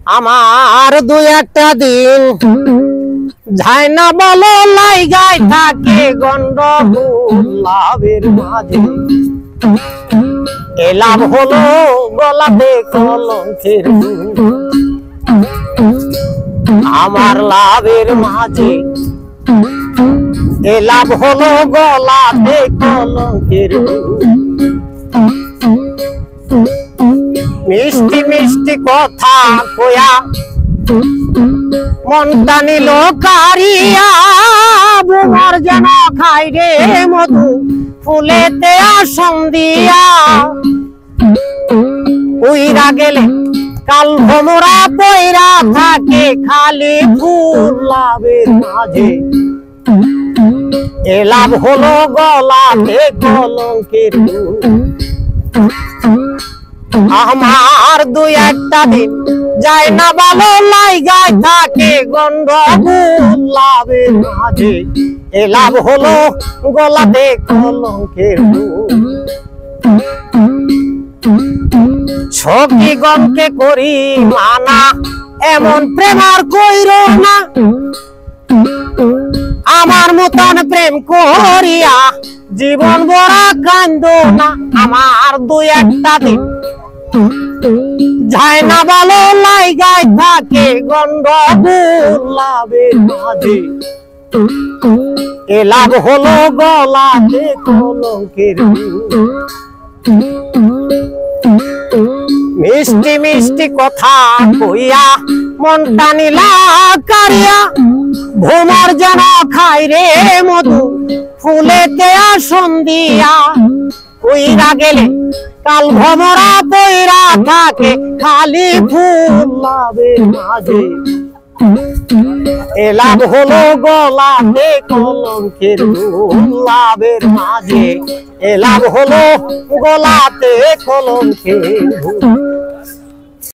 আমার দুই একটা দিন যায় না বলো লাইগায় থাকে গন্ডগোল লাভের মাঝে। এ লাভ হলো গলাতে কলঙ্কের ফুল, আমার লাভের মাঝে। এ লাভ হলো গলাতে কলঙ্কের ফুল। মিষ্টি মিষ্টি কথা কয়া মনটা নিল কারিয়া, বুমার যেন খাই রে মধু ফুলেতে আসন দিয়া। উইরা গেলে কাল ভোমরা পয়রা থাকে খালি ফুল লাভের মাঝে। এ লাভ হলো গলাতে কলঙ্কের ফুল, আমার দুই একটা দিন যায় না ভালো লাইগায় থাকে গন্ডগোল লাভের মাঝে। এ লাভ হলো গলাতে কলঙ্কের ফুল। সখীগণকে করি মানা এমন প্রেম আর কইরো না, আমার মতন প্রেম করিয়া জীবন বড়া কান্দো না। আমার দুই একটা দিন যায় না ভালো লাইগায় থাকে গন্ডগোল লাভের মাঝে। এ লাভ হলো গলাতে কলঙ্কের ফুল। মিষ্টি মিষ্টি কথা কইয়া মনটা নিলা কারিয়া, ভোমর যেন খাই রে মধু ফুলেতে আসন দিয়া। কইরা গেলে কাল ভোমরা পয়রা থাকে খালি ফুল লাভের মাঝে। এ লাভ হলো গলাতে কলঙ্কের ফুল লাভের মাঝে। এ লাভ হলো গলাতে কলঙ্কের ফুল।